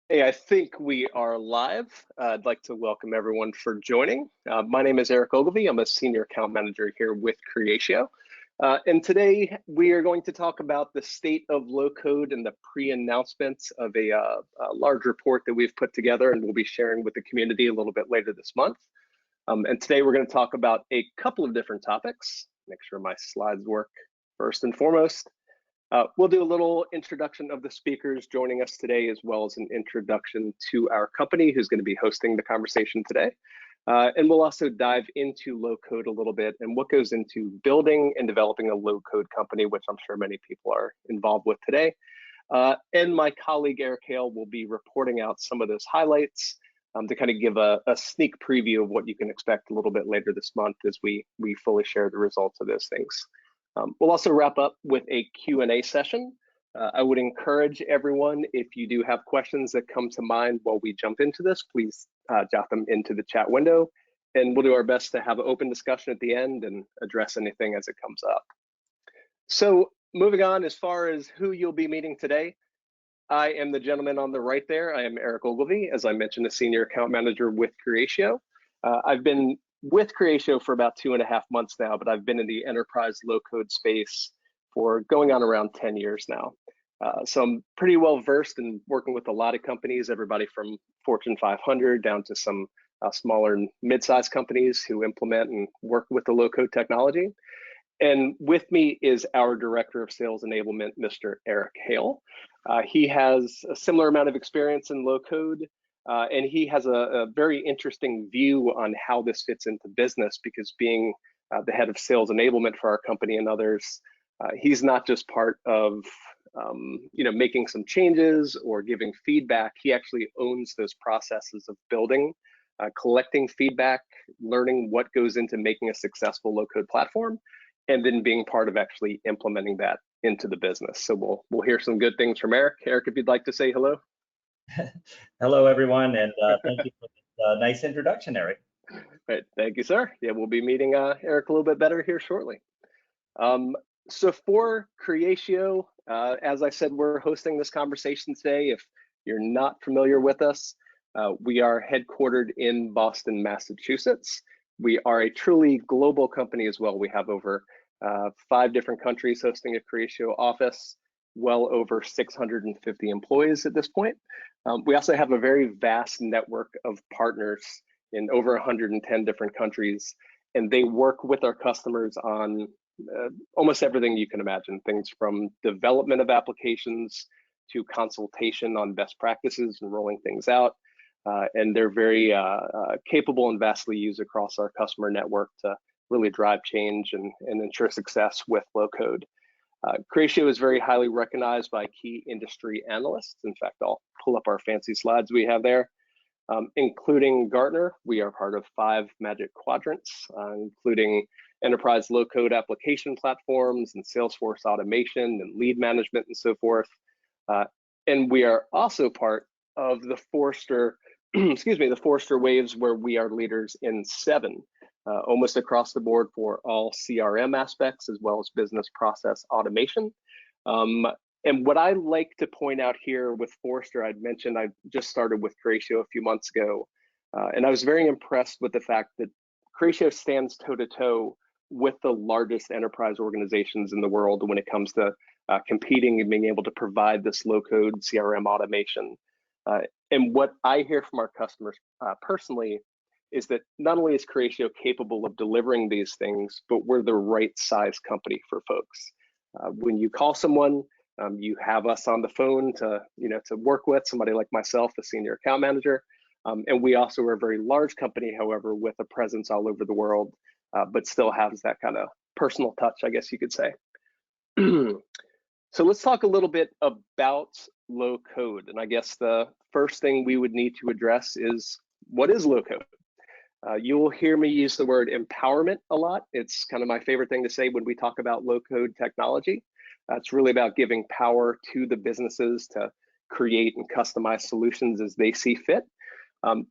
Hey, I think we are live. I'd like to welcome everyone for joining. My name is Eric Ogilvy. I'm a senior account manager here with Creatio. And today we are going to talk about the state of low code and the pre-announcements of a large report that we've put together and we'll be sharing with the community a little bit later this month. And today we're going to talk about a couple of different topics. Make sure my slides work first and foremost. We'll do a little introduction of the speakers joining us today, as well as an introduction to our company who's going to be hosting the conversation today. And we'll also dive into low code a little bit and what goes into building and developing a low code company, which I'm sure many people are involved with today. And my colleague Eric Hale will be reporting out some of those highlights to kind of give a sneak preview of what you can expect a little bit later this month as we fully share the results of those things. We'll also wrap up with a Q&A session. I would encourage everyone, if you do have questions that come to mind while we jump into this, please jot them into the chat window, and we'll do our best to have an open discussion at the end and address anything as it comes up. So moving on, as far as who you'll be meeting today, I am the gentleman on the right there. I am Eric Ogilvy, as I mentioned, a senior account manager with Creatio. I've been with Creatio for about 2.5 months now, but I've been in the enterprise low code space for going on around 10 years now. So I'm pretty well versed in working with a lot of companies, everybody from Fortune 500 down to some smaller and mid-sized companies who implement and work with the low code technology. And with me is our Director of Sales Enablement, Mr. Eric Hale. He has a similar amount of experience in low code, and he has a very interesting view on how this fits into business, because being the head of sales enablement for our company and others, he's not just part of making some changes or giving feedback. He actually owns those processes of building, collecting feedback, learning what goes into making a successful low code platform, and then being part of actually implementing that into the business. So we'll hear some good things from Eric. Eric, if you'd like to say hello. Hello, everyone, and thank you for this nice introduction, Eric. Right, thank you, sir. Yeah, we'll be meeting Eric a little bit better here shortly. So for Creatio, as I said, we're hosting this conversation today. If you're not familiar with us, we are headquartered in Boston, Massachusetts. We are a truly global company as well. We have over 5 different countries hosting a Creatio office, well over 650 employees at this point. We also have a very vast network of partners in over 110 different countries, and they work with our customers on almost everything you can imagine, things from development of applications to consultation on best practices and rolling things out. And they're very capable and vastly used across our customer network to really drive change and ensure success with low code. Creatio is very highly recognized by key industry analysts. In fact, I'll pull up our fancy slides we have there, including Gartner. We are part of 5 Magic Quadrants, including enterprise low code application platforms and Salesforce automation and lead management and so forth. And we are also part of the Forrester the Forrester Waves, where we are leaders in 7, almost across the board for all CRM aspects, as well as business process automation. And what I like to point out here with Forrester, I'd mentioned I just started with Creatio a few months ago, and I was very impressed with the fact that Creatio stands toe-to-toe with the largest enterprise organizations in the world when it comes to competing and being able to provide this low-code CRM automation. And what I hear from our customers personally is that not only is Creatio capable of delivering these things, but we're the right size company for folks. When you call someone, you have us on the phone to work with, somebody like myself, a senior account manager. And we also are a very large company, however, with a presence all over the world, but still has that kind of personal touch, I guess you could say. So let's talk a little bit about low code. And I guess the first thing we would need to address is, what is low code? You will hear me use the word empowerment a lot. It's kind of my favorite thing to say when we talk about low code technology. It's really about giving power to the businesses to create and customize solutions as they see fit.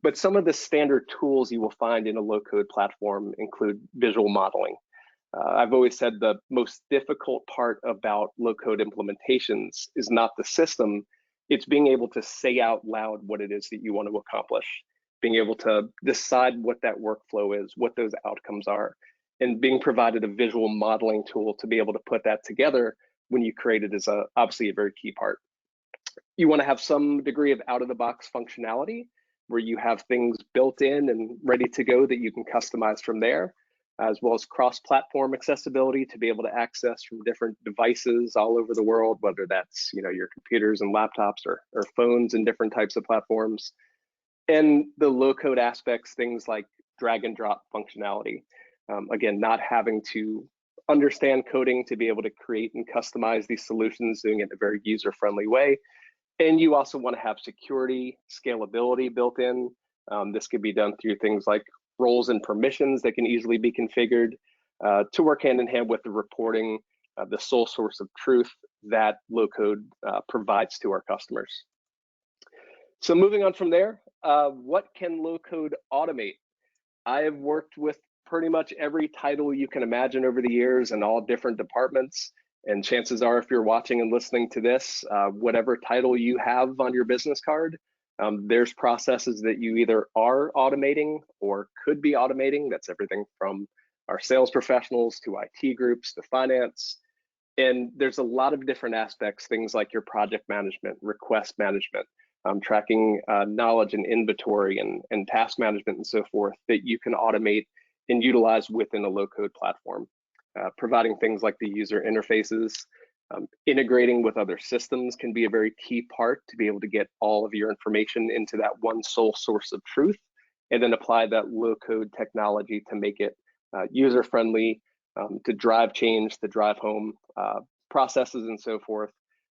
But some of the standard tools you will find in a low code platform include visual modeling. I've always said the most difficult part about low code implementations is not the system, It's being able to say out loud what it is that you want to accomplish, being able to decide what that workflow is, what those outcomes are, and being provided a visual modeling tool to be able to put that together when you create it is obviously a very key part. You want to have some degree of out-of-the-box functionality where you have things built in and ready to go that you can customize from there, as well as cross-platform accessibility to be able to access from different devices all over the world, whether that's your computers and laptops or phones and different types of platforms. And the low-code aspects, things like drag and drop functionality. Again, not having to understand coding to be able to create and customize these solutions, doing it in a very user-friendly way. And you also want to have security, scalability built in. This could be done through things like roles and permissions that can easily be configured to work hand in hand with the reporting, the sole source of truth that low code provides to our customers. So moving on from there, what can low code automate? I have worked with pretty much every title you can imagine over the years in all different departments. And chances are, if you're watching and listening to this, whatever title you have on your business card, there's processes that you either are automating or could be automating. That's everything from our sales professionals to IT groups to finance. And there's a lot of different aspects, things like your project management, request management, tracking knowledge and inventory and task management and so forth that you can automate and utilize within a low-code platform. Providing things like the user interfaces, integrating with other systems can be a very key part to be able to get all of your information into that one sole source of truth, and then apply that low-code technology to make it user-friendly, to drive change, to drive home processes and so forth,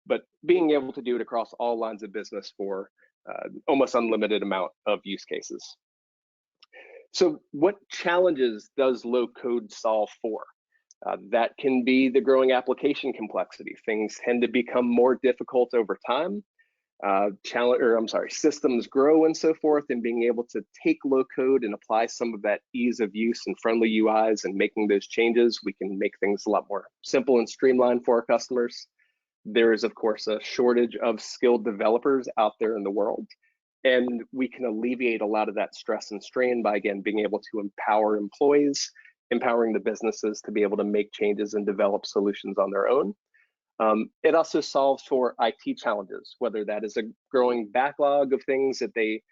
but being able to do it across all lines of business for almost unlimited amount of use cases. So what challenges does low code solve for? That can be the growing application complexity. Things tend to become more difficult over time. Systems grow and so forth, and being able to take low code and apply some of that ease of use and friendly UIs and making those changes, we can make things a lot more simple and streamlined for our customers. There is, of course, a shortage of skilled developers out there in the world, and we can alleviate a lot of that stress and strain by, again, being able to empower employees, empowering the businesses to be able to make changes and develop solutions on their own. It also solves for IT challenges, whether that is a growing backlog of things that they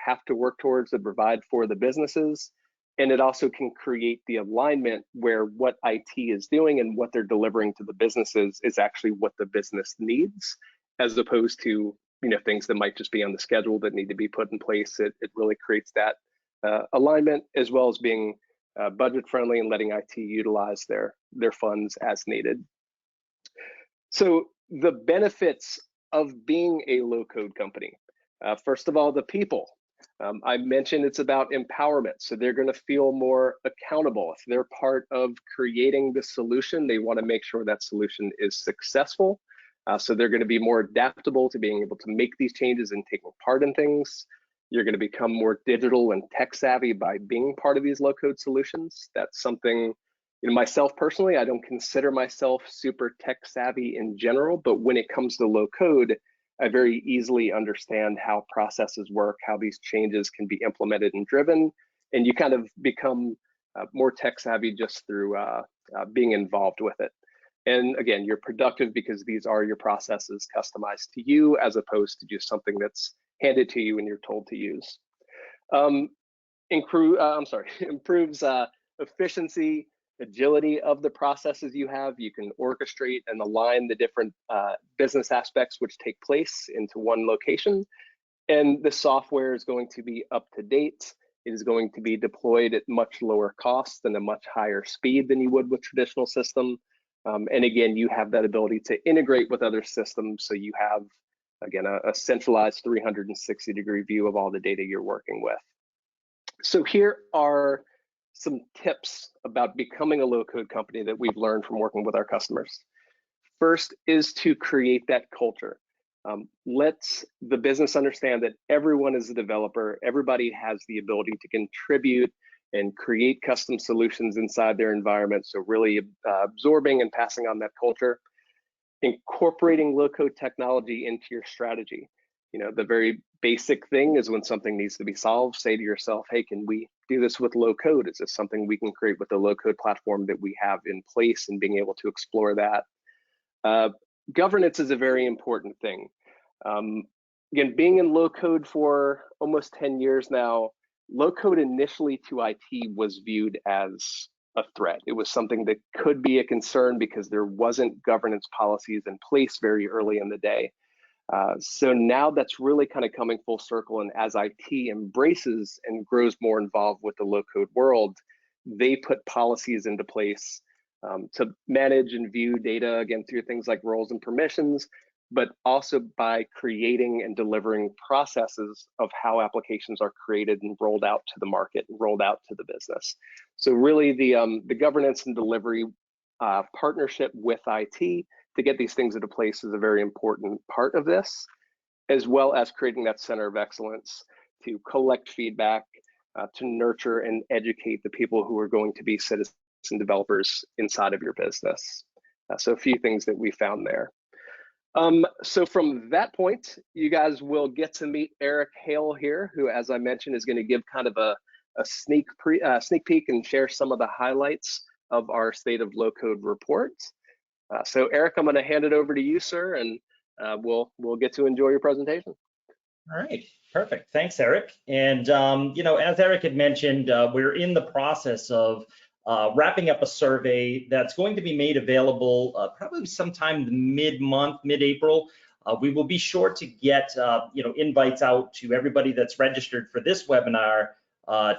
have to work towards to provide for the businesses. And it also can create the alignment where what IT is doing and what they're delivering to the businesses is actually what the business needs, as opposed to things that might just be on the schedule that need to be put in place. It really creates that alignment, as well as being budget friendly and letting IT utilize their funds as needed. So the benefits of being a low code company, first of all, the people. I mentioned it's about empowerment. So they're going to feel more accountable. If they're part of creating the solution, they want to make sure that solution is successful. So they're going to be more adaptable to being able to make these changes and taking part in things. You're going to become more digital and tech savvy by being part of these low code solutions. That's something, myself personally, I don't consider myself super tech savvy in general, but when it comes to low code, I very easily understand how processes work, how these changes can be implemented and driven, and you kind of become more tech savvy just through being involved with it. And again, you're productive because these are your processes customized to you, as opposed to just something that's handed to you and you're told to use. Improves efficiency, agility of the processes you have. You can orchestrate and align the different business aspects which take place into one location. And the software is going to be up to date. It is going to be deployed at much lower cost and a much higher speed than you would with traditional system. And again, you have that ability to integrate with other systems. So you have, again, a centralized 360-degree view of all the data you're working with. So here are some tips about becoming a low-code company that we've learned from working with our customers. First is to create that culture. Let the business understand that everyone is a developer. Everybody has the ability to contribute and create custom solutions inside their environment. So really absorbing and passing on that culture. incorporating low-code technology into your strategy. You know, the very basic thing is when something needs to be solved, say to yourself, hey, can we do this with low code? Is this something we can create with the low code platform that we have in place, and being able to explore that? Governance is a very important thing. Again, being in low code for almost 10 years now, low code initially to IT was viewed as a threat. It was something that could be a concern because there wasn't governance policies in place very early in the day. So now that's really kind of coming full circle, and as IT embraces and grows more involved with the low code world, they put policies into place to manage and view data, again, through things like roles and permissions, but also by creating and delivering processes of how applications are created and rolled out to the market and rolled out to the business. So really the governance and delivery partnership with IT to get these things into place is a very important part of this, as well as creating that center of excellence to collect feedback, to nurture and educate the people who are going to be citizen developers inside of your business. So a few things that we found there. So from that point, you guys will get to meet Eric Hale here, who, as I mentioned, is going to give kind of a sneak peek and share some of the highlights of our State of Low Code report. So Eric, I'm going to hand it over to you, sir, and we'll get to enjoy your presentation. All right, perfect. Thanks, Eric. And you know, as Eric had mentioned, we're in the process of wrapping up a survey that's going to be made available probably sometime mid-month, mid-April. We will be sure to get you know, invites out to everybody that's registered for this webinar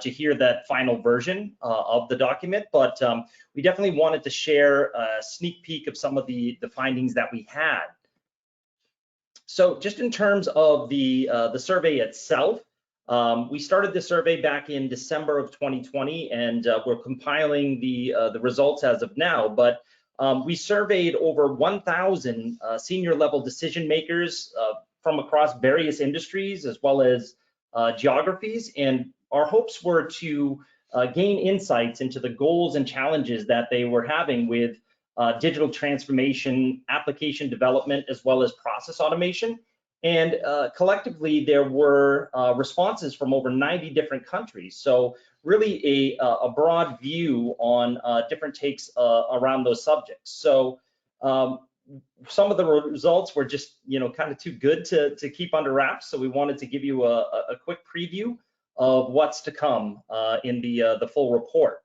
to hear that final version of the document. But we definitely wanted to share a sneak peek of some of the findings that we had. So just in terms of the survey itself, we started the survey back in December of 2020, and we're compiling the results as of now. But we surveyed over 1,000 senior level decision makers from across various industries as well as geographies, and our hopes were to gain insights into the goals and challenges that they were having with digital transformation, application development, as well as process automation. And collectively, there were responses from over 90 different countries. So really a broad view on different takes around those subjects. So some of the results were just, you know, kind of too good to keep under wraps. So we wanted to give you a quick preview of what's to come in the full report.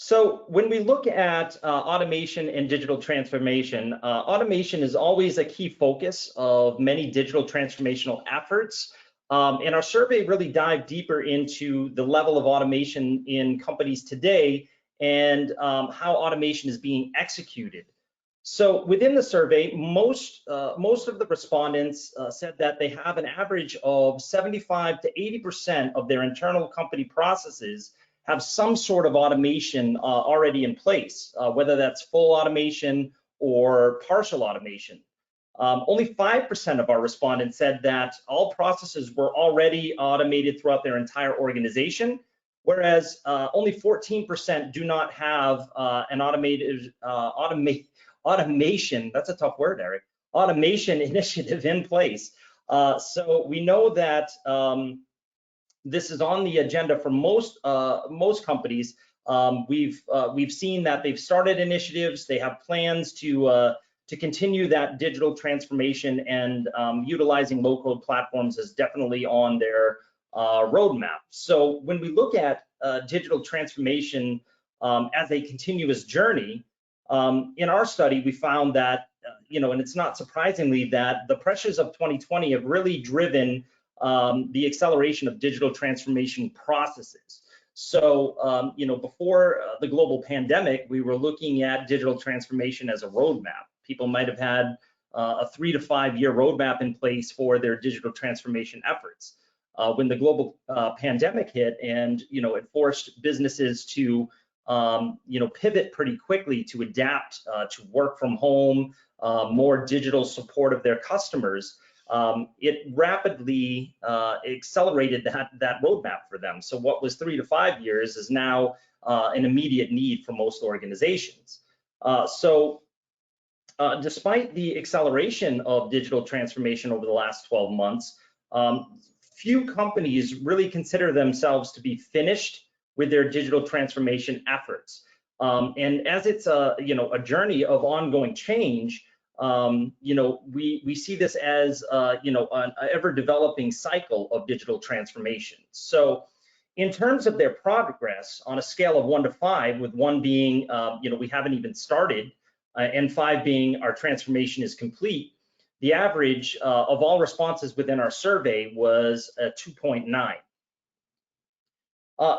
So when we look at automation and digital transformation, automation is always a key focus of many digital transformational efforts. And our survey really dived deeper into the level of automation in companies today and how automation is being executed. So within the survey, most of the respondents said that they have an average of 75 to 80% of their internal company processes have some sort of automation already in place, whether that's full automation or partial automation. Only 5% of our respondents said that all processes were already automated throughout their entire organization, whereas only 14% do not have an automation, that's a tough word, Eric, automation initiative in place. So we know that this is on the agenda for most companies. We've seen that they've started initiatives, they have plans to continue that digital transformation, and utilizing low-code platforms is definitely on their roadmap. So when we look at digital transformation as a continuous journey, in our study we found that, you know, and it's not surprisingly that the pressures of 2020 have really driven the acceleration of digital transformation processes. So, you know, before the global pandemic, we were looking at digital transformation as a roadmap. People might have had a 3 to 5 year roadmap in place for their digital transformation efforts. When the global pandemic hit, and, you know, it forced businesses to, you know, pivot pretty quickly to adapt to work from home, more digital support of their customers. It rapidly accelerated that roadmap for them. So what was 3 to 5 years is now an immediate need for most organizations. Despite the acceleration of digital transformation over the last 12 months, few companies really consider themselves to be finished with their digital transformation efforts. And as it's a journey of ongoing change, we see this as an ever developing cycle of digital transformation. So in terms of their progress on a scale of 1 to 5, with 1 being we haven't even started, and 5 being our transformation is complete, the average of all responses within our survey was 2.9.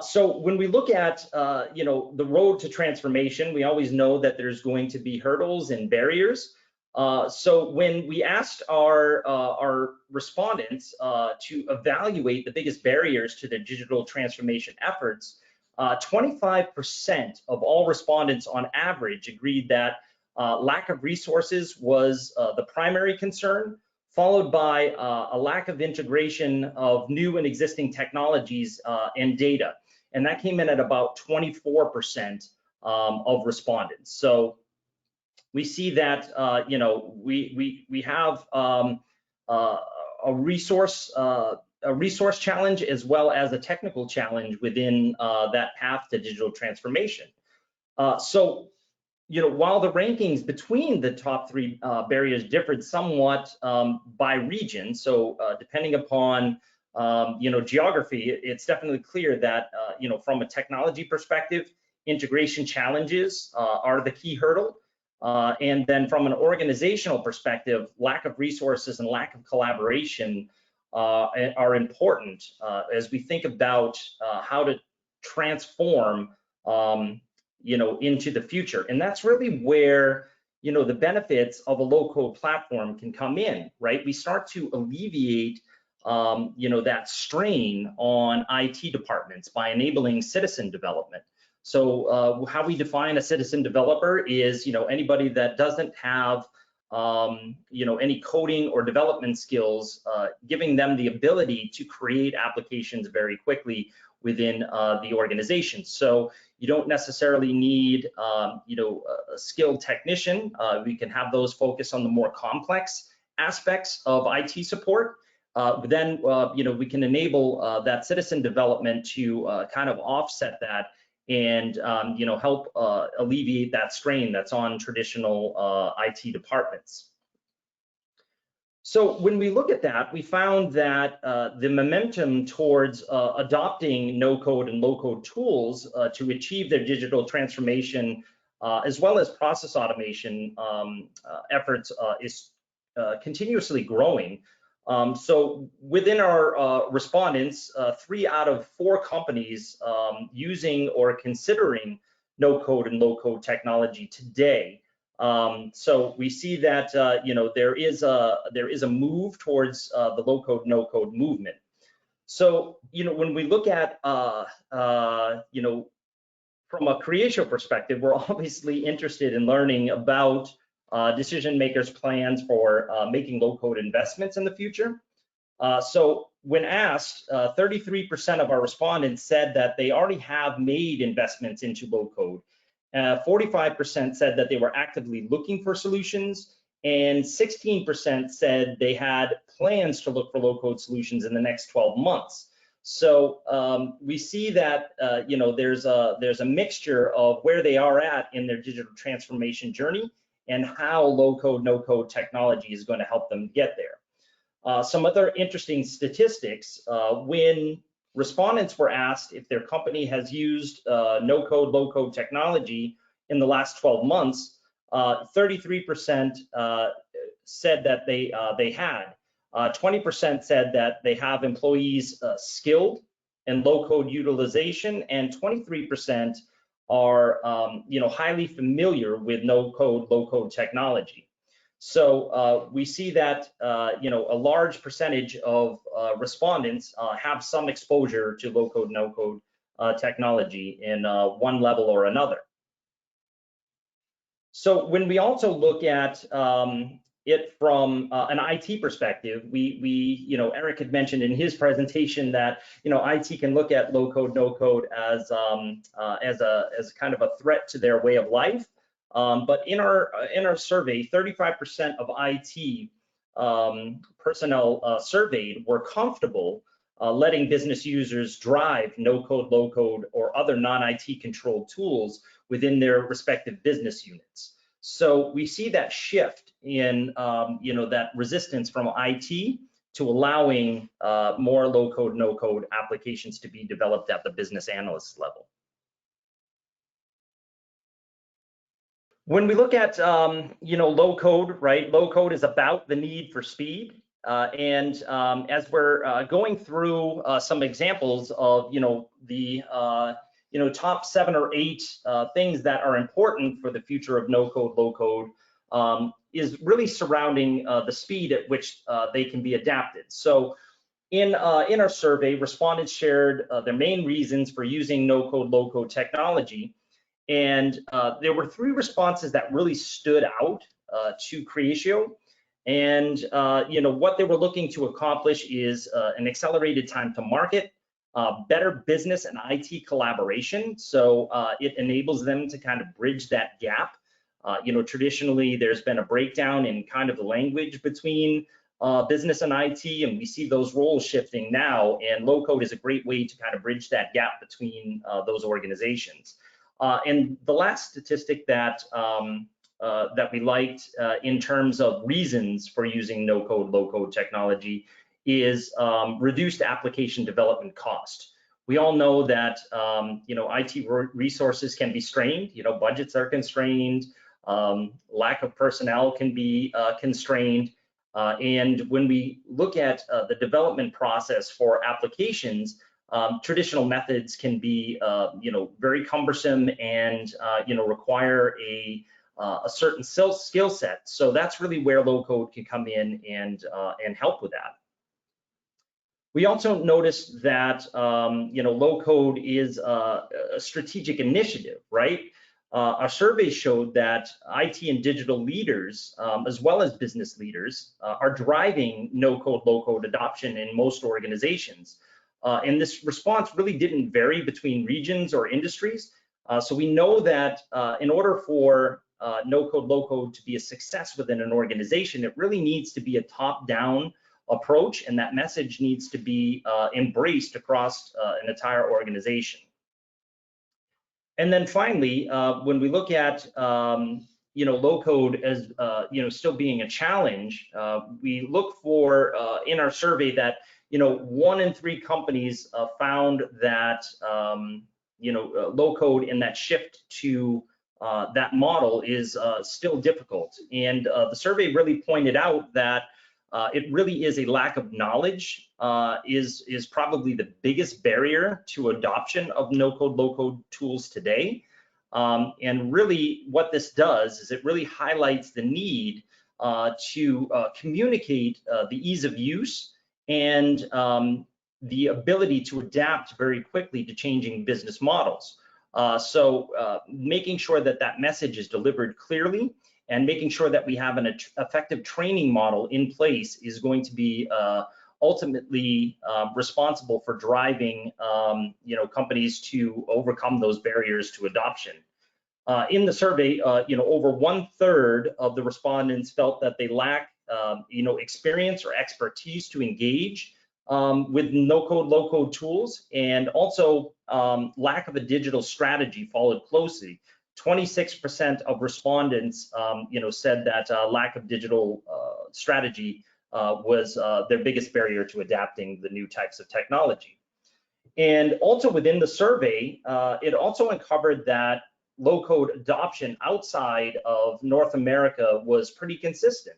So when we look at the road to transformation, we always know that there's going to be hurdles and barriers. So when we asked our respondents to evaluate the biggest barriers to their digital transformation efforts, 25% of all respondents on average agreed that lack of resources was the primary concern, followed by a lack of integration of new and existing technologies and data. And that came in at about 24% of respondents. So we see that we have a resource challenge as well as a technical challenge within that path to digital transformation. While the rankings between the top 3 barriers differed somewhat by region, so depending upon geography, it's definitely clear that from a technology perspective, integration challenges are the key hurdle, and then from an organizational perspective, lack of resources and lack of collaboration are important as we think about how to transform into the future. And that's really where, the benefits of a low-code platform can come in, right? We start to alleviate, that strain on IT departments by enabling citizen development. So how we define a citizen developer is, anybody that doesn't have, any coding or development skills, giving them the ability to create applications very quickly within the organization. So you don't necessarily need, a skilled technician. We can have those focus on the more complex aspects of IT support. Then, we can enable that citizen development to kind of offset that and, help alleviate that strain that's on traditional IT departments. So when we look at that, we found that the momentum towards adopting no-code and low-code tools to achieve their digital transformation, as well as process automation efforts, is continuously growing. So within our respondents, 3 out of 4 companies using or considering no-code and low-code technology today. So we see that there is a move towards the low-code, no-code movement. So when we look at from a Creatio perspective, we're obviously interested in learning about decision makers' plans for making low-code investments in the future. So when asked, 33% of our respondents said that they already have made investments into low-code. 45% said that they were actively looking for solutions, and 16% said they had plans to look for low-code solutions in the next 12 months. So we see that there's a mixture of where they are at in their digital transformation journey and how low-code, no-code technology is going to help them get there. Some other interesting statistics: when respondents were asked if their company has used no-code, low-code technology in the last 12 months, 33% said that they had. 20% said that they have employees skilled in low-code utilization, and 23% are highly familiar with no-code, low-code technology. So we see that a large percentage of respondents have some exposure to low-code, no-code technology in one level or another. So when we also look at it from an IT perspective. Eric had mentioned in his presentation that IT can look at low code, no code as kind of a threat to their way of life. But in our survey, 35% of IT personnel surveyed were comfortable letting business users drive no code, low code, or other non-IT controlled tools within their respective business units. So we see that shift in that resistance from IT to allowing more low code, no code applications to be developed at the business analyst level. When we look at low code, right? Low code is about the need for speed. As we're going through some examples of the top 7 or 8 things that are important for the future of no code, low code, is really surrounding the speed at which they can be adapted. So in our survey, respondents shared their main reasons for using no code, low code technology. And there were 3 responses that really stood out to Creatio. And what they were looking to accomplish is an accelerated time to market, better business and IT collaboration. So it enables them to kind of bridge that gap. Traditionally, there's been a breakdown in kind of the language between business and IT, and we see those roles shifting now. And low code is a great way to kind of bridge that gap between those organizations. And the last statistic that we liked in terms of reasons for using no code, low code technology is reduced application development cost. We all know that IT resources can be strained. Budgets are constrained. Lack of personnel can be constrained. And when we look at the development process for applications, traditional methods can be, very cumbersome and, require a certain skill set. So that's really where low code can come in and help with that. We also noticed that, low code is a strategic initiative, right? Our survey showed that IT and digital leaders, as well as business leaders, are driving no code, low code adoption in most organizations. And this response really didn't vary between regions or industries. So we know that in order for no code, low code to be a success within an organization, it really needs to be a top-down approach, and that message needs to be embraced across an entire organization. And then finally, when we look at low code as still being a challenge, we look for in our survey that 1 in 3 companies found that low code and that shift to that model is still difficult. And the survey really pointed out that it really is a lack of knowledge is probably the biggest barrier to adoption of no code, low code tools today. And really what this does is it really highlights the need to communicate the ease of use and the ability to adapt very quickly to changing business models. So making sure that that message is delivered clearly and making sure that we have an effective training model in place is going to be ultimately responsible for driving companies to overcome those barriers to adoption. In the survey, over 1/3 of the respondents felt that they lack experience or expertise to engage with no code, low code tools, and also lack of a digital strategy followed closely. 26% of respondents, said that lack of digital strategy was their biggest barrier to adapting the new types of technology. And also within the survey, it also uncovered that low code adoption outside of North America was pretty consistent.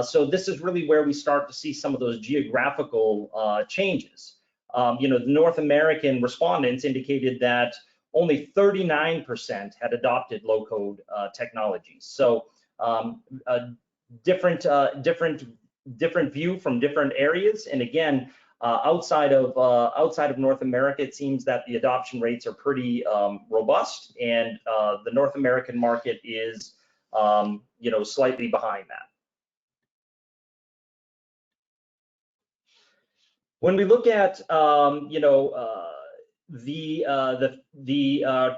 So this is really where we start to see some of those geographical changes. The North American respondents indicated that only 39% had adopted low code technologies. So a different view from different areas. And again, outside of North America, it seems that the adoption rates are pretty robust, and the North American market is slightly behind that. When we look at the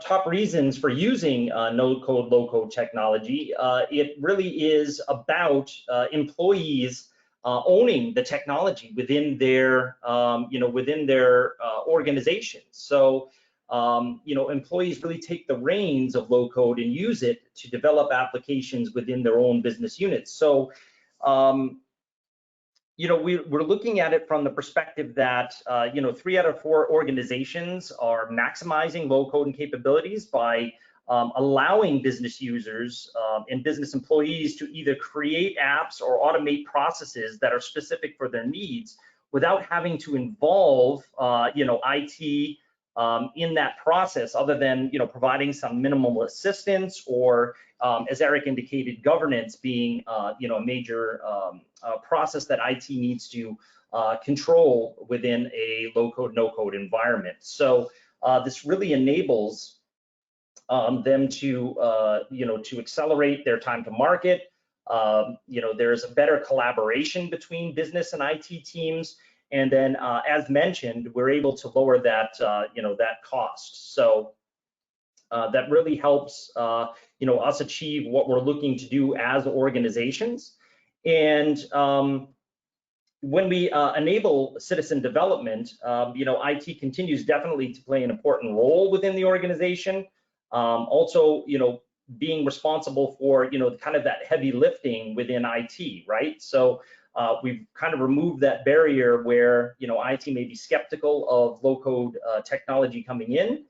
top reasons for using no-code, low-code technology, it really is about employees owning the technology within their organizations. So employees really take the reins of low-code and use it to develop applications within their own business units. So we're looking at it from the perspective that 3 out of 4 organizations are maximizing low code and capabilities by allowing business users and business employees to either create apps or automate processes that are specific for their needs without having to involve IT in that process, other than providing some minimal assistance, or as Eric indicated, governance being a major process that IT needs to control within a low-code, no-code environment. So this really enables them to accelerate their time to market. There's a better collaboration between business and IT teams. And then, as mentioned, we're able to lower that, that cost. So that really helps, us achieve what we're looking to do as organizations. And when we enable citizen development, IT continues definitely to play an important role within the organization. Also, being responsible for, kind of that heavy lifting within IT, right? So we've kind of removed that barrier where, IT may be skeptical of low-code technology coming in,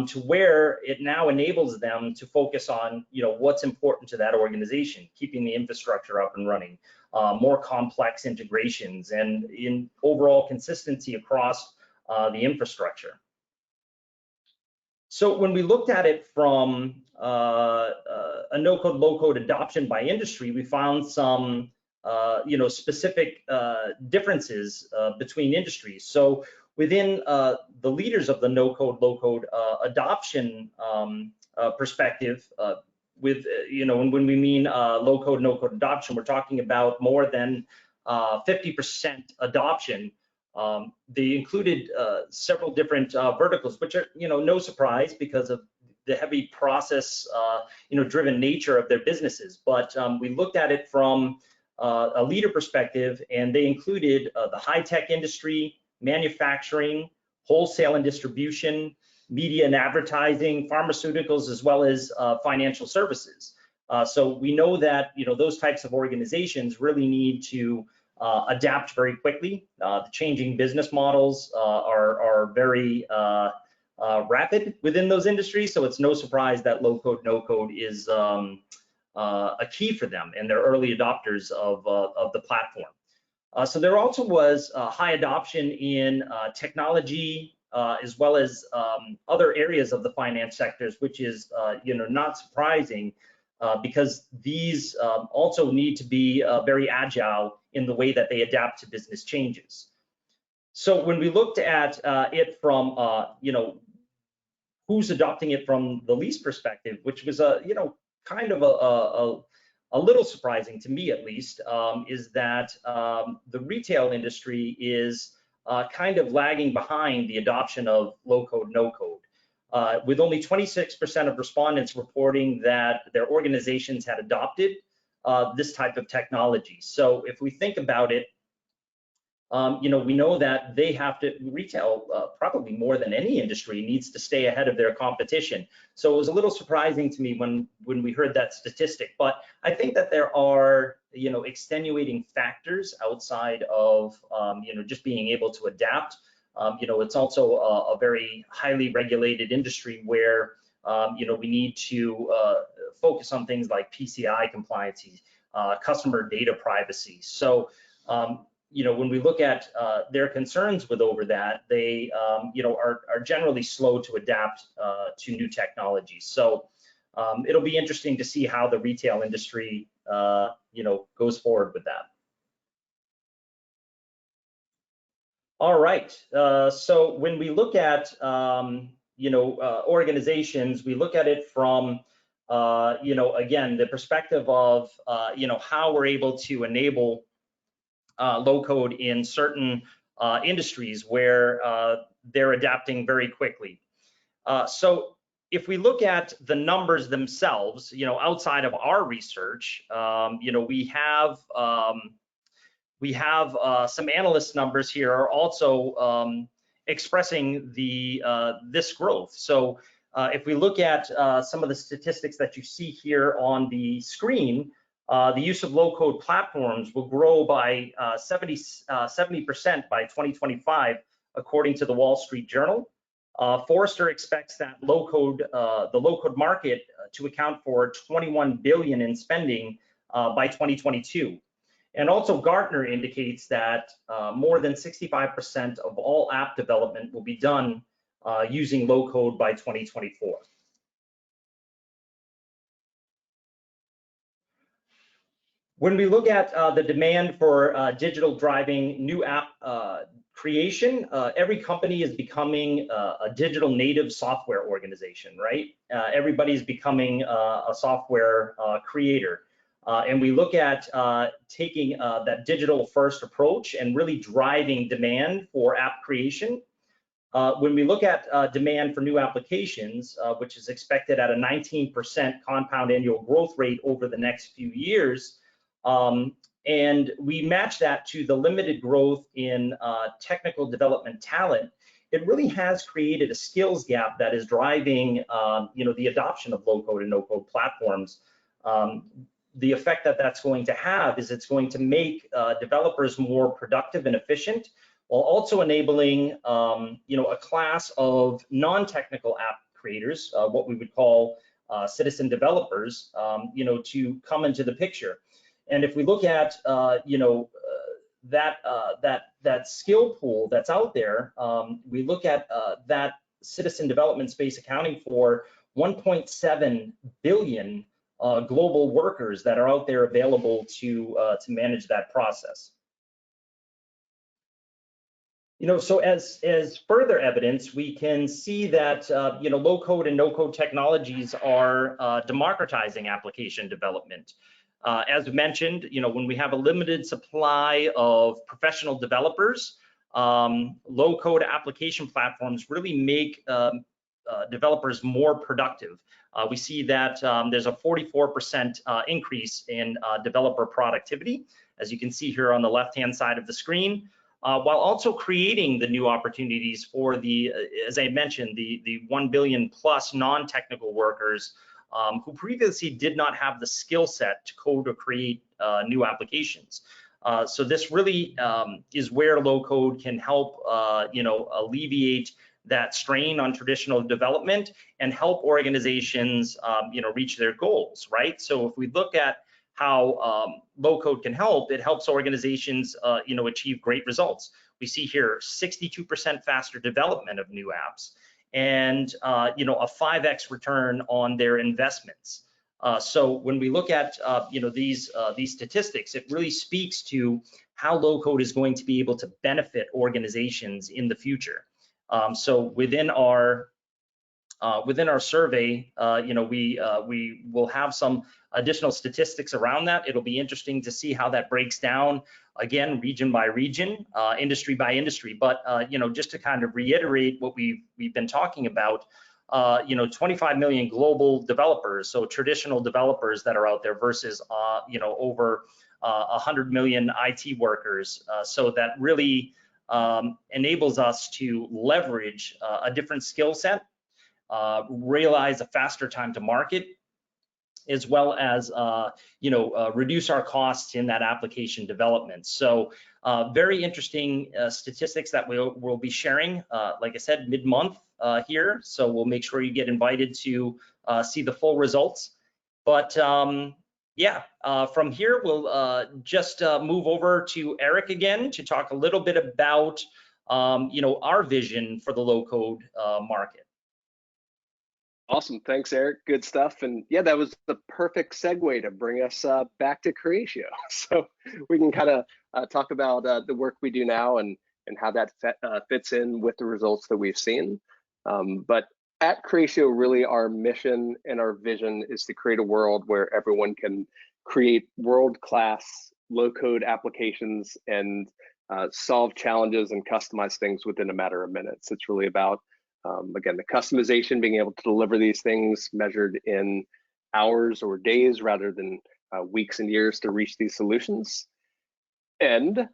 to where it now enables them to focus on, what's important to that organization, keeping the infrastructure up and running, more complex integrations, and in overall consistency across the infrastructure. So when we looked at it from a no-code, low-code adoption by industry, we found some specific differences between industries. So within the leaders of the no-code, low-code adoption perspective, when we mean low-code, no-code adoption, we're talking about more than 50% adoption. They included several different verticals, which are, no surprise because of the heavy process, driven nature of their businesses. But we looked at it from a leader perspective, and they included the high-tech industry, manufacturing, wholesale and distribution, media and advertising, pharmaceuticals, as well as financial services. So we know that, those types of organizations really need to adapt very quickly. The changing business models are very rapid within those industries, so it's no surprise that low-code, no-code is a key for them, and they're early adopters of the platform. So there also was high adoption in technology, as well as other areas of the finance sectors, which is not surprising, because these also need to be very agile in the way that they adapt to business changes. So when we looked at it from who's adopting it from the least perspective, which was kind of a little surprising to me, at least, is that the retail industry is kind of lagging behind the adoption of low-code, no-code, with only 26% of respondents reporting that their organizations had adopted this type of technology. So if we think about it, we know that they have to, retail probably more than any industry needs to stay ahead of their competition. So it was a little surprising to me when we heard that statistic, but I think that there are, extenuating factors outside of, just being able to adapt. It's also a very highly regulated industry where, we need to focus on things like PCI compliance, customer data privacy. So, when we look at their concerns over that, they are generally slow to adapt to new technologies. So it'll be interesting to see how the retail industry goes forward with that. All right. So when we look at organizations, we look at it from again, the perspective of how we're able to enable low code in certain industries where they're adapting very quickly. So if we look at the numbers themselves, outside of our research, we have some analyst numbers here are also expressing this growth. So if we look at some of the statistics that you see here on the screen, the use of low-code platforms will grow by 70% by 2025, according to the Wall Street Journal. Forrester expects that the low-code market to account for 21 billion in spending by 2022. And also Gartner indicates that more than 65% of all app development will be done using low code by 2024. When we look at the demand for digital driving new app creation, every company is becoming a digital native software organization, right? Everybody's becoming a software creator. And we look at taking that digital first approach and really driving demand for app creation. When we look at demand for new applications, which is expected at a 19% compound annual growth rate over the next few years, and we match that to the limited growth in technical development talent, it really has created a skills gap that is driving the adoption of low-code and no-code platforms. The effect that that's going to have is it's going to make developers more productive and efficient, while also enabling a class of non-technical app creators, what we would call citizen developers, to come into the picture. And if we look at that skill pool that's out there, we look at that citizen development space accounting for 1.7 billion global workers that are out there available to manage that process. So as further evidence, we can see that low-code and no-code technologies are democratizing application development. As mentioned, when we have a limited supply of professional developers, low-code application platforms really make developers more productive. We see that there's a 44% increase in developer productivity, as you can see here on the left-hand side of the screen, while also creating the new opportunities for as I mentioned, the 1 billion plus non-technical workers who previously did not have the skill set to code or create new applications. So this really is where low code can help alleviate that strain on traditional development and help organizations reach their goals, right? So if we look at how low code can help, it helps organizations achieve great results. We see here 62% faster development of new apps, and a 5x return on their investments. So when we look at these statistics, it really speaks to how low code is going to be able to benefit organizations in the future. So within our survey, we will have some additional statistics around that. It'll be interesting to see how that breaks down, again, region by region, industry by industry. But just to kind of reiterate what we've been talking about, 25 million global developers, so traditional developers that are out there versus over 100 million IT workers. So that really enables us to leverage a different skill set, realize a faster time to market, as well as reduce our costs in that application development. So very interesting statistics that we'll be sharing, like I said, mid-month here. So we'll make sure you get invited to see the full results. But from here, we'll just move over to Eric again to talk a little bit about our vision for the low-code market. Awesome, thanks, Eric. Good stuff. And yeah, that was the perfect segue to bring us back to Creatio. So we can kind of talk about the work we do now and how that fits in with the results that we've seen. But at Creatio, really our mission and our vision is to create a world where everyone can create world-class low-code applications and solve challenges and customize things within a matter of minutes. It's really about, again, the customization, being able to deliver these things measured in hours or days rather than weeks and years to reach these solutions. And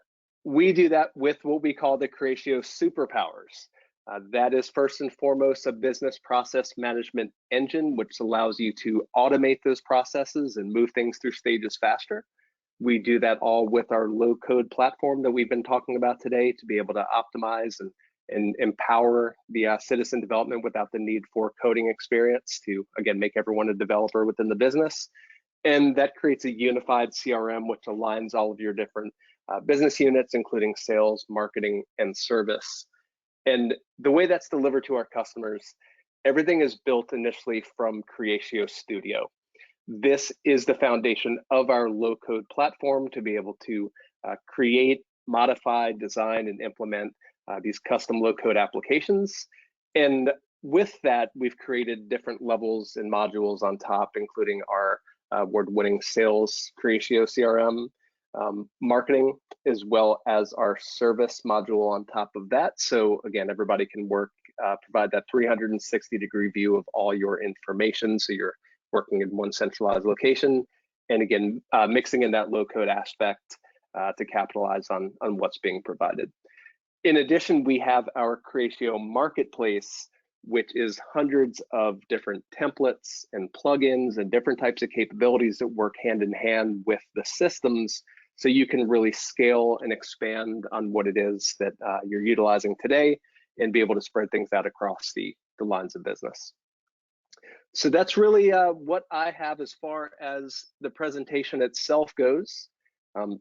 we do that with what we call the Creatio superpowers. That is first and foremost a business process management engine, which allows you to automate those processes and move things through stages faster. We do that all with our low-code platform that we've been talking about today to be able to optimize and empower the citizen development without the need for coding experience to, again, make everyone a developer within the business. And that creates a unified CRM, which aligns all of your different business units, including sales, marketing, and service. And the way that's delivered to our customers, everything is built initially from Creatio Studio. This is the foundation of our low-code platform to be able to create, modify, design, and implement these custom low-code applications. And with that, we've created different levels and modules on top, including our award-winning sales Creatio CRM, marketing, as well as our service module on top of that. So again, everybody can provide that 360-degree view of all your information. So you're working in one centralized location. And again, mixing in that low-code aspect to capitalize on what's being provided. In addition, we have our Creatio Marketplace, which is hundreds of different templates and plugins and different types of capabilities that work hand in hand with the systems, so you can really scale and expand on what it is that you're utilizing today and be able to spread things out across the lines of business. So that's really what I have as far as the presentation itself goes.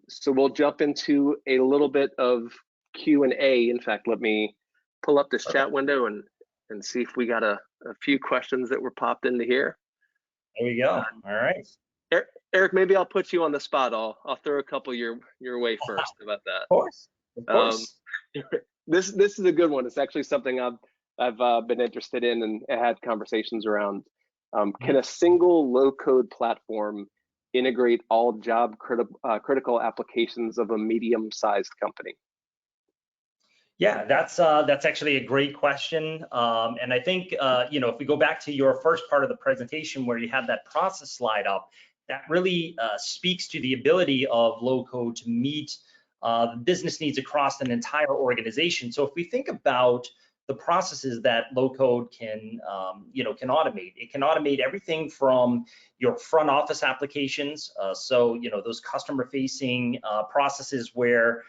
So we'll jump into a little bit of Q&A. In fact, let me pull up this chat window and see if we got a few questions that were popped into here. There we go. All right. Eric, maybe I'll put you on the spot. I'll throw a couple your way first. How about that? Of course. This is a good one. It's actually something I've been interested in and had conversations around. Can a single low-code platform integrate all job critical applications of a medium-sized company? Yeah, that's actually a great question. And I think, if we go back to your first part of the presentation where you had that process slide up, that really speaks to the ability of low code to meet the business needs across an entire organization. So if we think about the processes that low code can automate, it can automate everything from your front office applications. So those customer facing processes where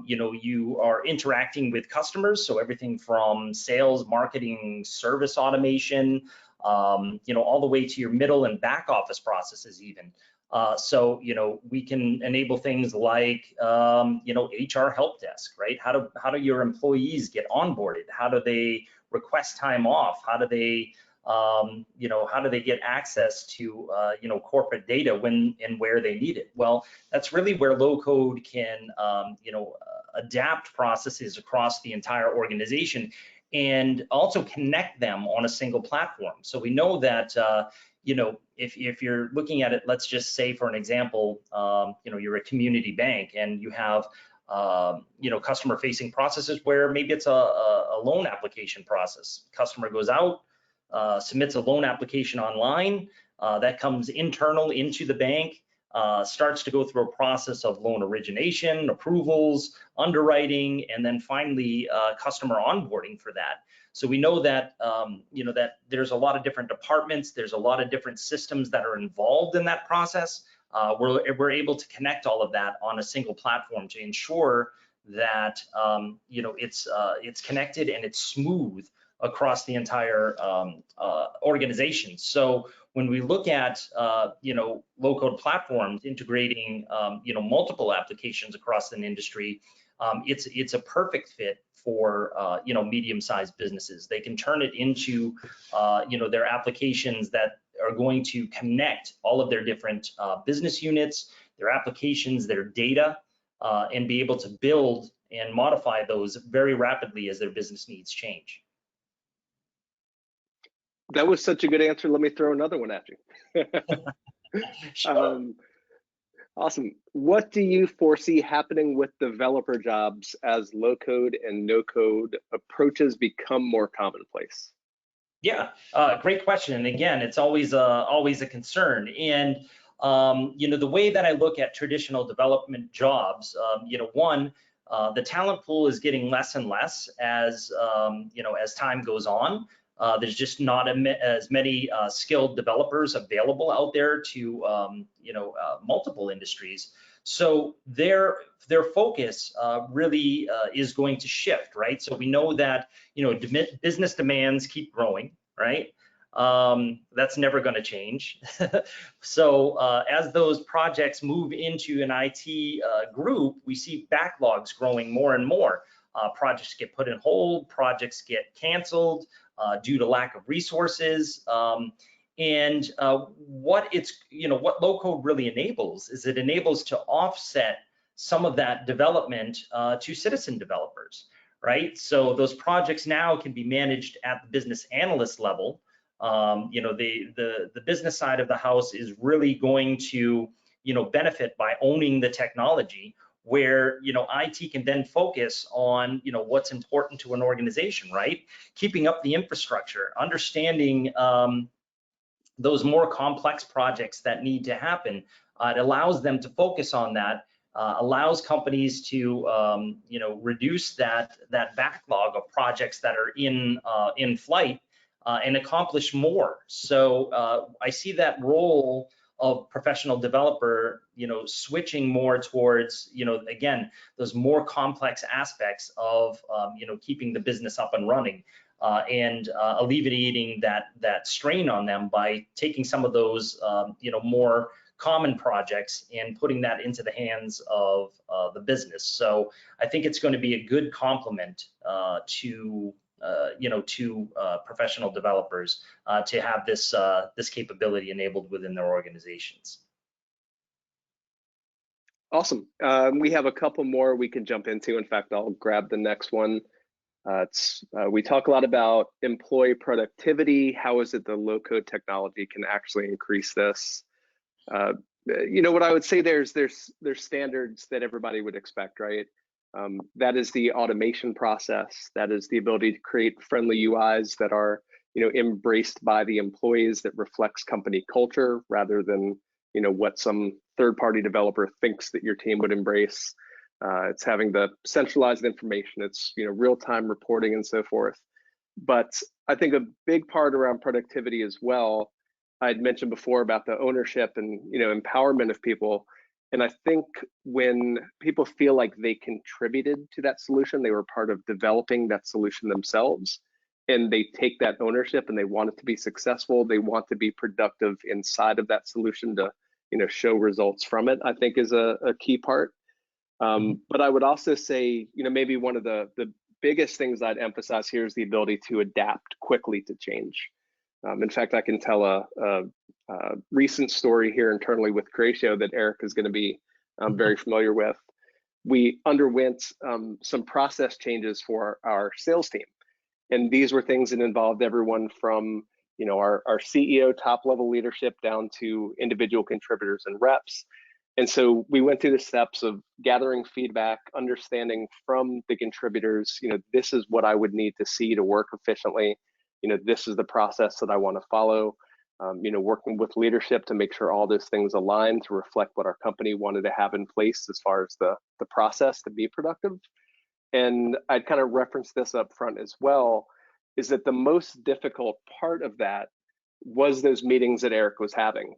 you are interacting with customers. So everything from sales, marketing, service automation, all the way to your middle and back office processes even. So we can enable things like, HR help desk, right? How do your employees get onboarded? How do they request time off? How do they get access to corporate data when and where they need it? Well, that's really where low code can adapt processes across the entire organization and also connect them on a single platform. So we know that if you're looking at it, let's just say for an example, you're a community bank and you have customer facing processes where maybe it's a loan application process. Customer goes out, submits a loan application online, that comes internal into the bank, starts to go through a process of loan origination, approvals, underwriting, and then finally customer onboarding for that. So we know that that there's a lot of different departments, there's a lot of different systems that are involved in that process. We're able to connect all of that on a single platform to ensure that it's connected and it's smooth across the entire organization. So when we look at low-code platforms integrating multiple applications across an industry, it's a perfect fit for medium-sized businesses. They can turn it into their applications that are going to connect all of their different business units, their applications, their data, and be able to build and modify those very rapidly as their business needs change. That was such a good answer. Let me throw another one at you. Sure. Awesome. What do you foresee happening with developer jobs as low code and no code approaches become more commonplace? Yeah, great question. And again, it's always a concern. And the way that I look at traditional development jobs, one, the talent pool is getting less and less as time goes on. There's just not as many skilled developers available out there to multiple industries. So their focus really is going to shift, right? So we know that business demands keep growing, right? That's never going to change. So as those projects move into an IT group, we see backlogs growing more and more. Projects get put in hold, projects get canceled due to lack of resources. And what low code really enables is it enables to offset some of that development to citizen developers, right? So those projects now can be managed at the business analyst level. The business side of the house is really going to benefit by owning the technology, where IT can then focus on what's important to an organization, right? Keeping up the infrastructure, understanding those more complex projects that need to happen. It allows them to focus on that, allows companies to reduce that backlog of projects that are in flight and accomplish more. So I see that role of professional developer switching more towards again those more complex aspects of keeping the business up and running. And alleviating that strain on them by taking some of those more common projects and putting that into the hands of the business. So I think it's going to be a good complement to professional developers to have this capability enabled within their organizations. Awesome. We have a couple more we can jump into. In fact, I'll grab the next one. We talk a lot about employee productivity. How is it the low code technology can actually increase this? What I would say there's standards that everybody would expect, right? That is the automation process. That is the ability to create friendly UIs that are embraced by the employees, that reflects company culture rather than what some third-party developer thinks that your team would embrace. It's having the centralized information, it's real-time reporting and so forth. But I think a big part around productivity as well, I'd mentioned before about the ownership and empowerment of people. And I think when people feel like they contributed to that solution, they were part of developing that solution themselves, and they take that ownership and they want it to be successful, they want to be productive inside of that solution to show results from it, I think is a key part. But I would also say, maybe one of the biggest things I'd emphasize here is the ability to adapt quickly to change. In fact, I can tell a recent story here internally with Creatio that Eric is going to be very familiar with. We underwent some process changes for our sales team. And these were things that involved everyone from our CEO, top level leadership, down to individual contributors and reps. And so we went through the steps of gathering feedback, understanding from the contributors, this is what I would need to see to work efficiently. This is the process that I want to follow. Working with leadership to make sure all those things align to reflect what our company wanted to have in place as far as the process to be productive. And I'd kind of reference this up front as well, is that the most difficult part of that was those meetings that Eric was having.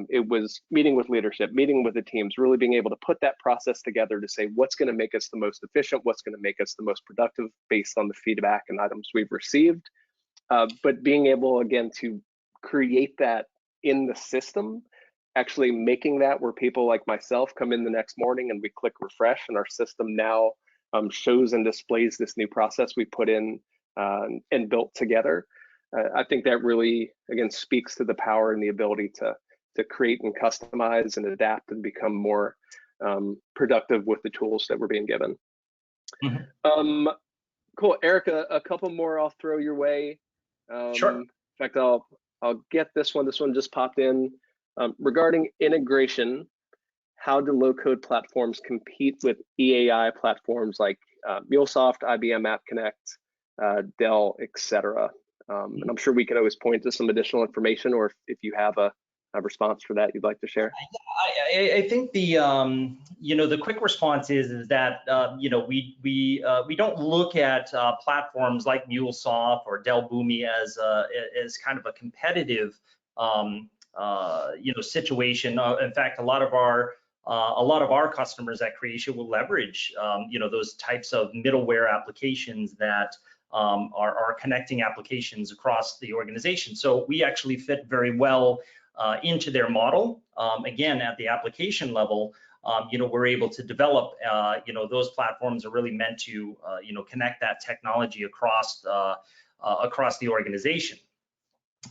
It was meeting with leadership, meeting with the teams, really being able to put that process together to say what's going to make us the most efficient, what's going to make us the most productive based on the feedback and items we've received. But being able, again, to create that in the system, actually making that where people like myself come in the next morning and we click refresh and our system now shows and displays this new process we put in and built together. I think that really, again, speaks to the power and the ability to create and customize and adapt and become more productive with the tools that we're being given. Mm-hmm. Cool, Eric, a couple more I'll throw your way. Sure. In fact, I'll get this one. This one just popped in. Regarding integration, how do low-code platforms compete with EAI platforms like MuleSoft, IBM App Connect, Dell, etc.? And I'm sure we can always point to some additional information, or if you have a response for that you'd like to share. I think the the quick response is that we don't look at platforms like MuleSoft or Dell Boomi as kind of a competitive situation. In fact, a lot of our customers at Creatio will leverage those types of middleware applications that are connecting applications across the organization. So we actually fit very well into their model. Again, at the application level, we're able to develop, those platforms are really meant to, connect that technology across the organization.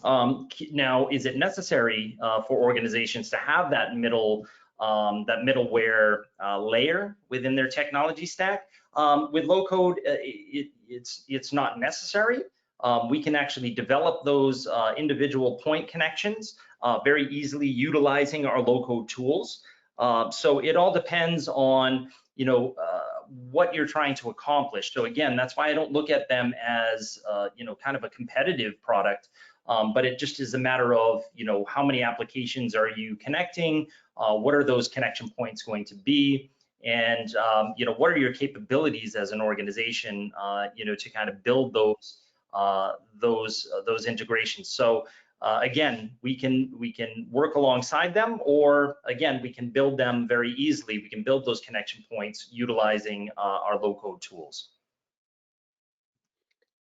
Now, is it necessary for organizations to have that middleware layer within their technology stack? With low code, it's not necessary. We can actually develop those individual point connections very easily utilizing our low-code tools. So it all depends on what you're trying to accomplish. So again, that's why I don't look at them as kind of a competitive product, but it just is a matter of how many applications are you connecting, what are those connection points going to be, and what are your capabilities as an organization to kind of build those integrations. So again, we can work alongside them, or again, we can build them very easily. We can build those connection points utilizing our low-code tools.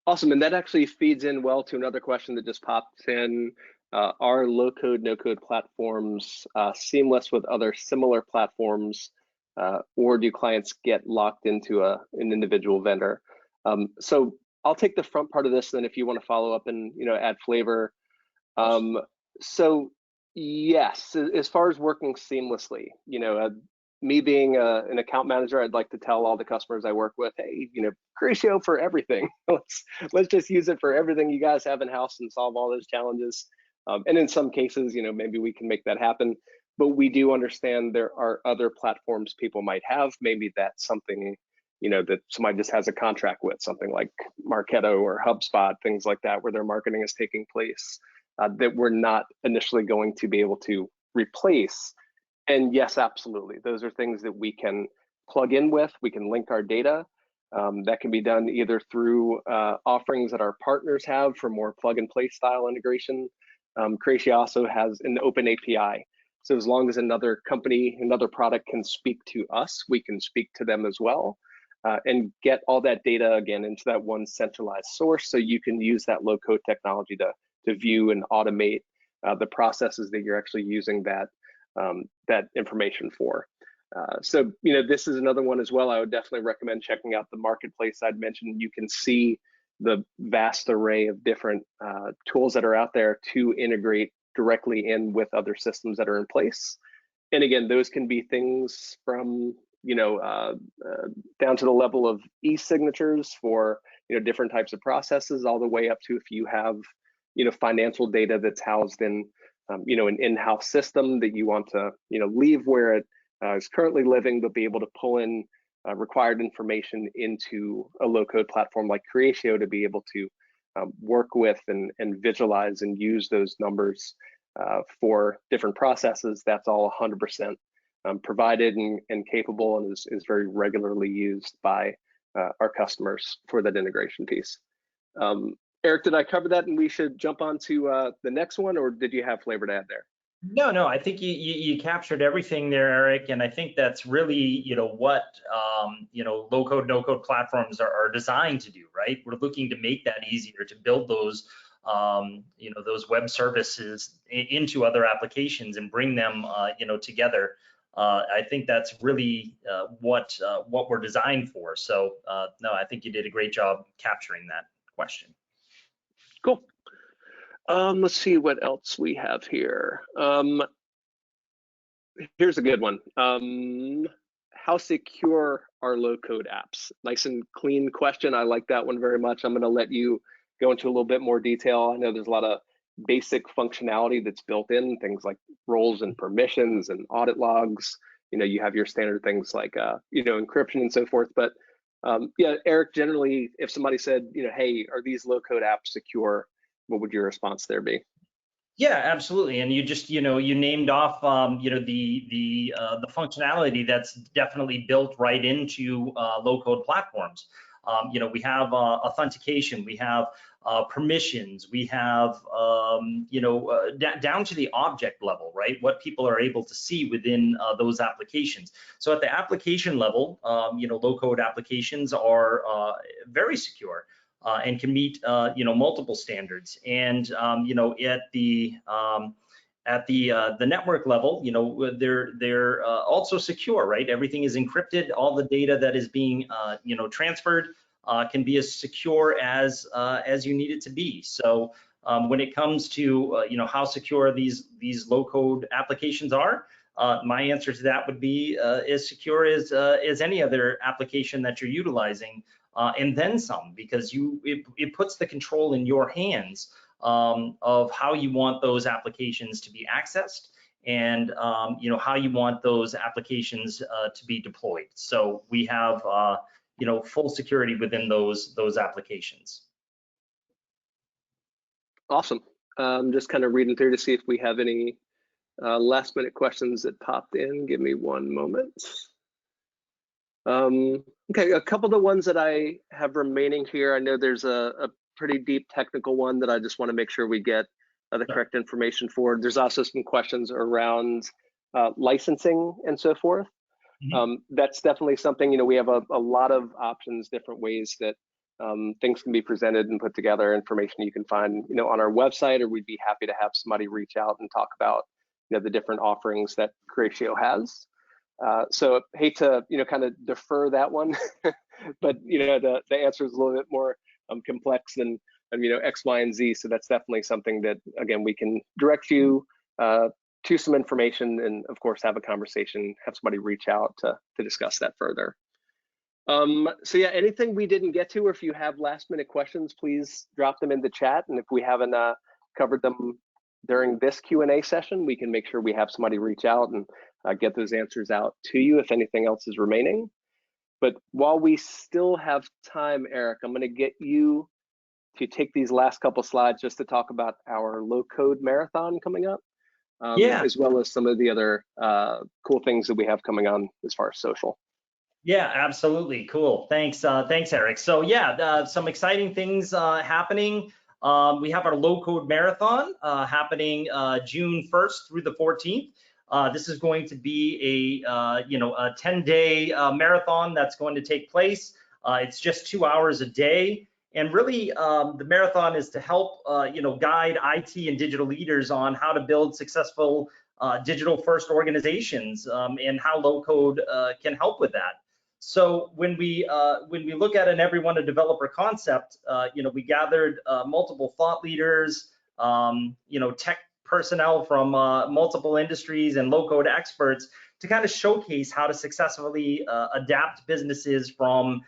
Awesome, and that actually feeds in well to another question that just popped in. Are low-code, no-code platforms seamless with other similar platforms, or do clients get locked into an individual vendor? So I'll take the front part of this, and then if you want to follow up and add flavor. So yes, as far as working seamlessly, me being an account manager, I'd like to tell all the customers I work with, hey, Creatio for everything. let's just use it for everything you guys have in house and solve all those challenges. And in some cases, maybe we can make that happen. But we do understand there are other platforms people might have. Maybe that's something that somebody just has a contract with, something like Marketo or HubSpot, things like that, where their marketing is taking place, that we're not initially going to be able to replace. And yes, absolutely, those are things that we can plug in with. We can link our data. That can be done either through offerings that our partners have for more plug and play style integration. Creatio also has an open API. So as long as another company, another product can speak to us, we can speak to them as well, and get all that data again into that one centralized source. So you can use that low code technology to view and automate the processes that you're actually using that information for. So this is another one as well. I would definitely recommend checking out the marketplace I'd mentioned. You can see the vast array of different tools that are out there to integrate directly in with other systems that are in place. And again, those can be things from down to the level of e-signatures for different types of processes, all the way up to if you have financial data that's housed in an in-house system that you want to leave where it is currently living, but be able to pull in required information into a low-code platform like Creatio to be able to work with and visualize and use those numbers for different processes. That's all 100% provided and capable, and is very regularly used by our customers for that integration piece. Eric, did I cover that and we should jump on to the next one, or did you have flavor to add there? No, I think you captured everything there, Eric, and I think that's really what low code, no code platforms are designed to do, right? We're looking to make that easier to build those those web services into other applications and bring them together. I think that's really what we're designed for. So no, I think you did a great job capturing that question. Cool. Let's see what else we have here. Here's a good one. How secure are low-code apps? Nice and clean question. I like that one very much. I'm going to let you go into a little bit more detail. I know there's a lot of basic functionality that's built in, things like roles and permissions and audit logs. you have your standard things like encryption and so forth. But yeah, Eric, generally, if somebody said, hey, are these low-code apps secure? What would your response there be? Yeah, absolutely. And you just, you named off, the functionality that's definitely built right into low-code platforms. We have authentication, we have permissions, we have, down to the object level, right? What people are able to see within those applications. So at the application level, low-code applications are very secure. And can meet multiple standards. And at the network level, they're also secure, right? Everything is encrypted. All the data that is being transferred can be as secure as you need it to be. So when it comes to how secure these low-code applications are, my answer to that would be as secure as any other application that you're utilizing. And then some, because it puts the control in your hands of how you want those applications to be accessed and how you want those applications to be deployed. So we have full security within those applications. Awesome. Just kind of reading through to see if we have any last minute questions that popped in. Give me one moment. Okay, a couple of the ones that I have remaining here, I know there's a pretty deep technical one that I just want to make sure we get the correct information for. There's also some questions around licensing and so forth. Mm-hmm. That's definitely something, we have a lot of options, different ways that things can be presented and put together, information you can find, on our website, or we'd be happy to have somebody reach out and talk about, the different offerings that Creatio has. So hate to, kind of defer that one, but, the answer is a little bit more complex than, X, Y, and Z. So that's definitely something that, again, we can direct you to some information and, of course, have a conversation, have somebody reach out to discuss that further. So yeah, anything we didn't get to, or if you have last minute questions, please drop them in the chat. And if we haven't covered them during this Q&A session, we can make sure we have somebody reach out and get those answers out to you if anything else is remaining. But while we still have time, Eric, I'm going to get you to take these last couple slides just to talk about our low-code marathon coming up, as well as some of the other cool things that we have coming on as far as social. Yeah, absolutely. Cool. Thanks, Eric. So yeah, some exciting things happening. We have our low-code marathon happening June 1st through the 14th. This is going to be a 10-day marathon that's going to take place. It's just 2 hours a day, and really the marathon is to help guide IT and digital leaders on how to build successful digital-first organizations and how low-code can help with that. So when we look at an everyone a developer concept, we gathered multiple thought leaders, tech personnel from multiple industries and low-code experts to kind of showcase how to successfully adapt businesses from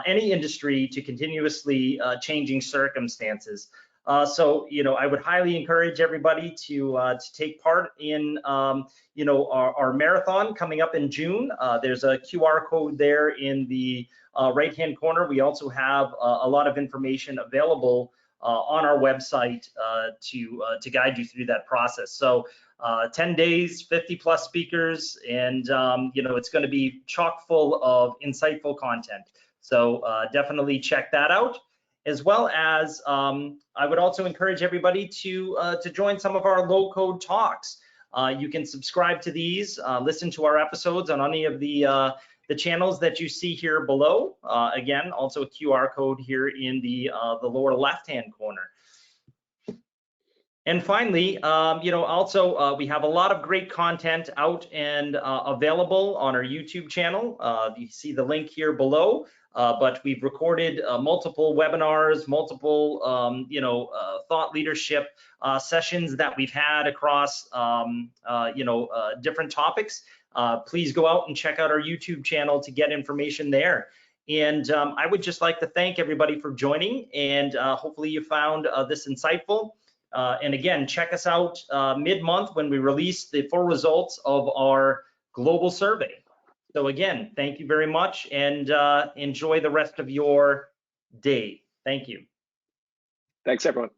any industry to continuously changing circumstances. So I would highly encourage everybody to take part in our marathon coming up in June. There's a QR code there in the right-hand corner. We also have a lot of information available on our website to guide you through that process. So 10 days, 50 plus speakers, and it's going to be chock full of insightful content. So definitely check that out. As well as I would also encourage everybody to join some of our low-code talks. You can subscribe to these, listen to our episodes on any of the channels that you see here below. Again, also a QR code here in the lower left-hand corner. And finally, also we have a lot of great content out and available on our YouTube channel. You see the link here below. But we've recorded multiple webinars, multiple thought leadership sessions that we've had across different topics. Please go out and check out our YouTube channel to get information there. And I would just like to thank everybody for joining, and hopefully you found this insightful. And again, check us out mid-month when we release the full results of our global survey. So again, thank you very much, and enjoy the rest of your day. Thank you. Thanks, everyone.